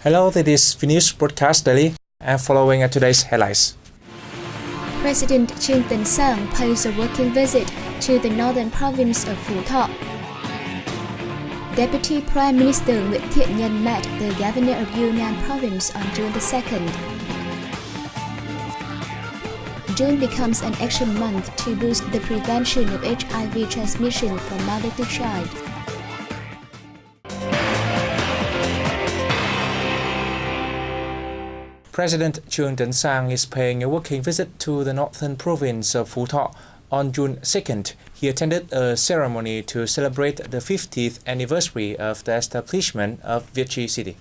Hello, this is Finnish Broadcast Daily. I'm following today's headlines. President Truyền pays a working visit to the northern province of Phú Thọ. Deputy Prime Minister Truyền met the governor of Yunnan province on June the 2nd. June becomes an action month to boost the prevention of HIV transmission from mother to child. President Truyền is paying a working visit to the northern province of Phú Thọ. On June 2nd, he attended a ceremony to celebrate the 50th anniversary of the establishment of Việt Trì City.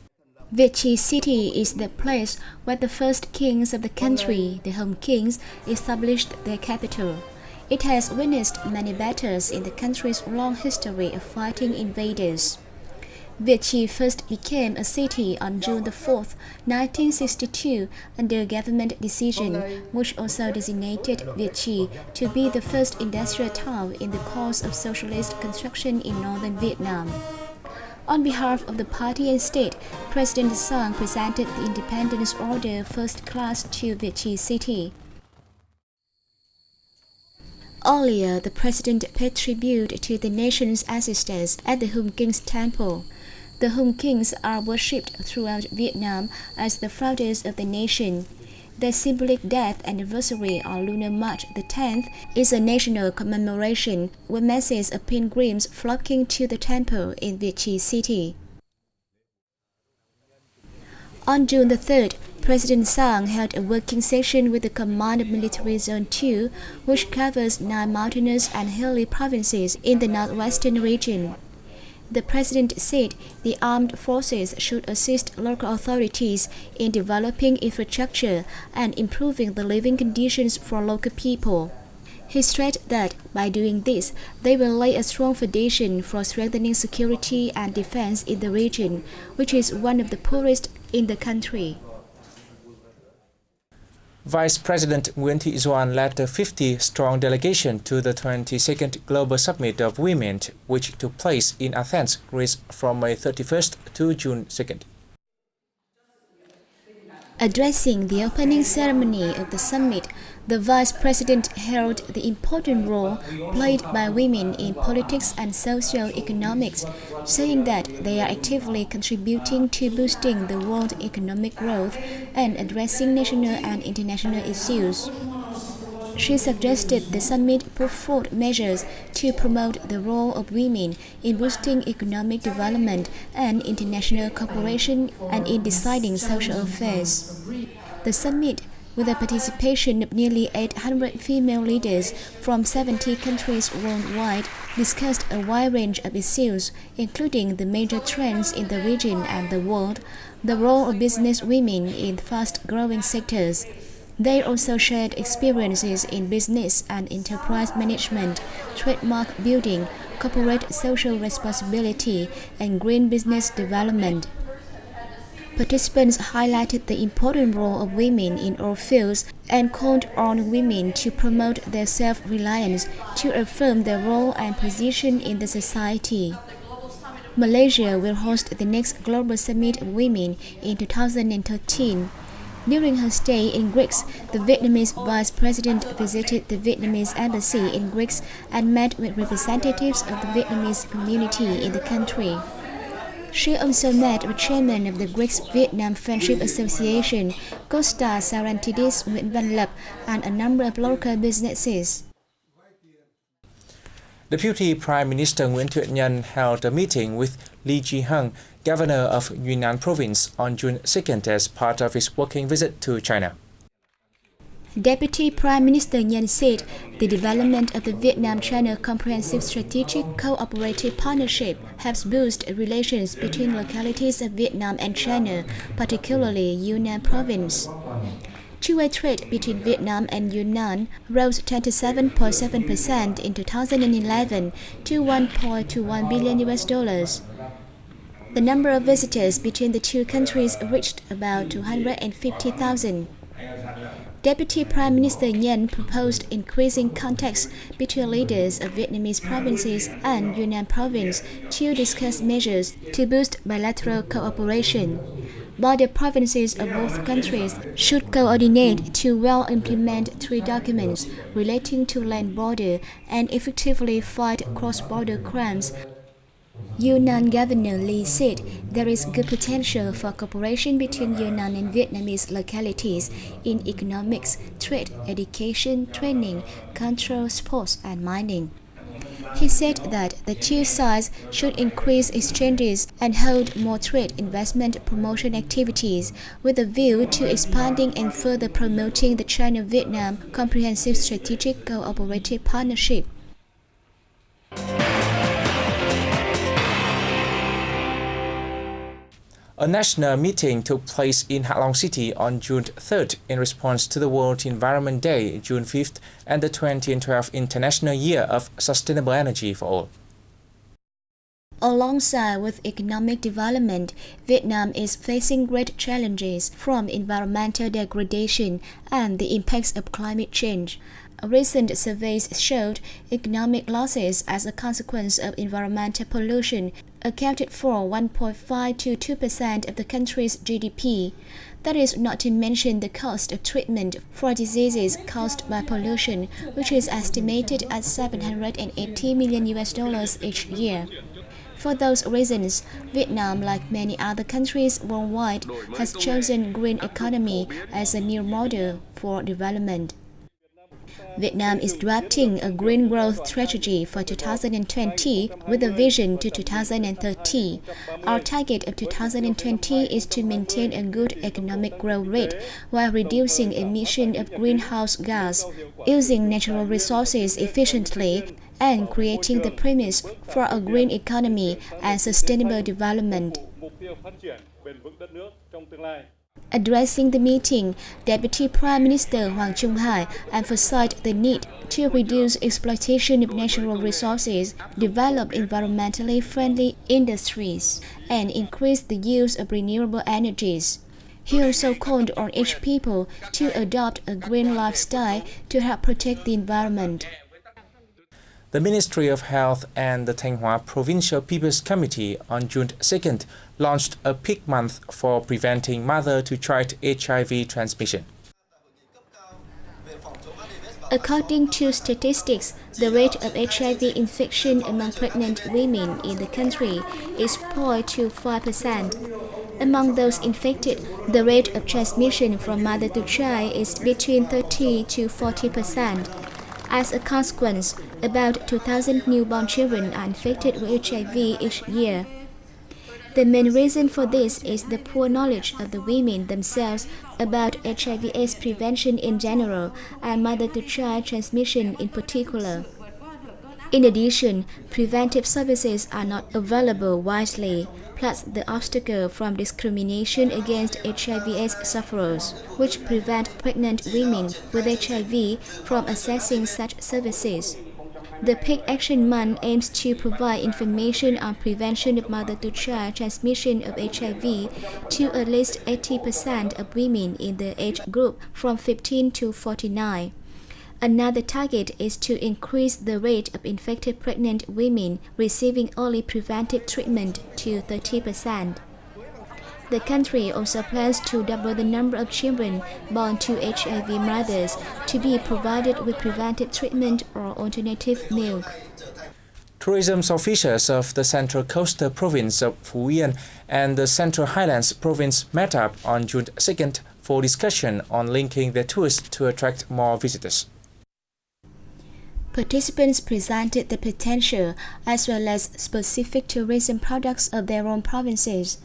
Việt Trì City is the place where the first kings of the country, the Home Kings, established their capital. It has witnessed many battles in the country's long history of fighting invaders. Việt Trì first became a city on June 4, 1962, under government decision, which also designated Việt Trì to be the first industrial town in the course of socialist construction in northern Vietnam. On behalf of the party and state, President Sang presented the Independence Order First Class to Việt Trì City. Earlier, the president paid tribute to the nation's ancestors at the Home Kings Temple. The Home Kings are worshipped throughout Vietnam as the founders of the nation. Their symbolic death anniversary on Lunar March the 10th is a national commemoration with masses of pilgrims flocking to the temple in Việt Trì City. On June the 3rd, President Sang held a working session with the Command of Military Zone 2, which covers 9 mountainous and hilly provinces in the northwestern region. The president said the armed forces should assist local authorities in developing infrastructure and improving the living conditions for local people. He stressed that by doing this, they will lay a strong foundation for strengthening security and defense in the region, which is one of the poorest in the country. Vice President Nguyễn Thị Doan led a 50-strong delegation to the 22nd Global Summit of Women, which took place in Athens, Greece from May 31st to June 2nd. Addressing the opening ceremony of the summit, the Vice President hailed the important role played by women in politics and socio-economics, saying that they are actively contributing to boosting the world economic growth and addressing national and international issues. She suggested the summit put forth measures to promote the role of women in boosting economic development and international cooperation and in deciding social affairs. The summit, with the participation of nearly 800 female leaders from 70 countries worldwide, discussed a wide range of issues, including the major trends in the region and the world, the role of business women in fast-growing sectors. They also shared experiences in business and enterprise management, trademark building, corporate social responsibility, and green business development. Participants highlighted the important role of women in all fields and called on women to promote their self-reliance to affirm their role and position in the society. Malaysia will host the next Global Summit of Women in 2013. During her stay in Greece, the Vietnamese Vice President visited the Vietnamese embassy in Greece and met with representatives of the Vietnamese community in the country. She also met with chairman of the Greece-Vietnam Friendship Association, Costa Sarantidis Nguyễn Văn Lập, and a number of local businesses. Deputy Prime Minister Nguyễn Truyền held a meeting with Lee Ji-hung, Governor of Yunnan Province, on June 2nd as part of his working visit to China. Deputy Prime Minister Nhân said the development of the Vietnam-China Comprehensive Strategic Cooperative Partnership helps boost relations between localities of Vietnam and China, particularly Yunnan Province. Two-way trade between Vietnam and Yunnan rose 27.7% in 2011 to $1.21 billion. The number of visitors between the two countries reached about 250,000. Deputy Prime Minister Nhân proposed increasing contacts between leaders of Vietnamese provinces and Yunnan province to discuss measures to boost bilateral cooperation. Border provinces of both countries should coordinate to well implement three documents relating to land border and effectively fight cross-border crimes. Yunnan Governor Lee said there is good potential for cooperation between Yunnan and Vietnamese localities in economics, trade, education, training, control, sports, and mining. He said that the two sides should increase exchanges and hold more trade investment promotion activities with a view to expanding and further promoting the China-Vietnam Comprehensive Strategic Cooperative Partnership. A national meeting took place in Ha Long City on June 3rd in response to the World Environment Day, June 5th, and the 2012 International Year of Sustainable Energy for All. Alongside with economic development, Vietnam is facing great challenges from environmental degradation and the impacts of climate change. Recent surveys showed economic losses as a consequence of environmental pollution accounted for 1.5 to 2% of the country's GDP. That is not to mention the cost of treatment for diseases caused by pollution, which is estimated at $780 million each year. For those reasons, Vietnam, like many other countries worldwide, has chosen green economy as a new model for development. Vietnam is drafting a green growth strategy for 2020 with a vision to 2030. Our target of 2020 is to maintain a good economic growth rate while reducing emission of greenhouse gas, using natural resources efficiently, and creating the premise for a green economy and sustainable development. Addressing the meeting, Deputy Prime Minister Hoàng Trung Hải emphasized the need to reduce exploitation of natural resources, develop environmentally friendly industries, and increase the use of renewable energies. He also called on each people to adopt a green lifestyle to help protect the environment. The Ministry of Health and the Thanh Hóa Provincial People's Committee on June 2nd launched a peak month for preventing mother-to-child HIV transmission. According to statistics, the rate of HIV infection among pregnant women in the country is 0.25%. Among those infected, the rate of transmission from mother to child is between 30 to 40%. As a consequence, about 2,000 newborn children are infected with HIV each year. The main reason for this is the poor knowledge of the women themselves about HIV/AIDS prevention in general and mother-to-child transmission in particular. In addition, preventive services are not available widely, plus the obstacle from discrimination against HIV/AIDS sufferers, which prevent pregnant women with HIV from accessing such services. The Peak Action Month aims to provide information on prevention of mother-to-child transmission of HIV to at least 80% of women in the age group from 15 to 49. Another target is to increase the rate of infected pregnant women receiving early preventive treatment to 30%. The country also plans to double the number of children born to HIV mothers to be provided with preventive treatment or alternative milk. Tourism officials of the Central Coastal Province of Phú Yên and the Central Highlands Province met up on June 2nd for discussion on linking their tours to attract more visitors. Participants presented the potential as well as specific tourism products of their own provinces.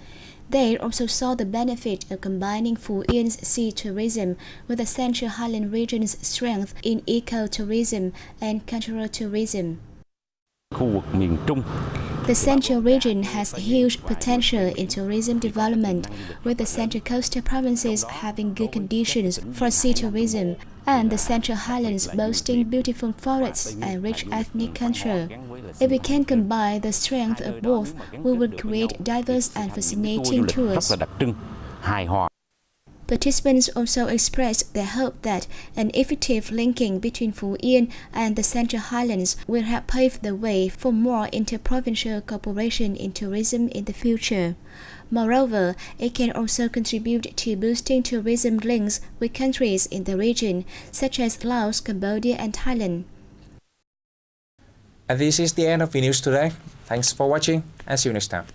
They also saw the benefit of combining Phú Yên sea tourism with the Central Highland region's strength in eco-tourism and cultural tourism. The Central region has huge potential in tourism development, with the Central Coastal provinces having good conditions for sea tourism, and the Central Highlands boasting beautiful forests and rich ethnic culture. If we can combine the strength of both, we will create diverse and fascinating tours. Participants also expressed their hope that an effective linking between Phú Yên and the Central Highlands will help pave the way for more interprovincial cooperation in tourism in the future. Moreover, it can also contribute to boosting tourism links with countries in the region, such as Laos, Cambodia, and Thailand. And this is the end of the news today. Thanks for watching and see you next time.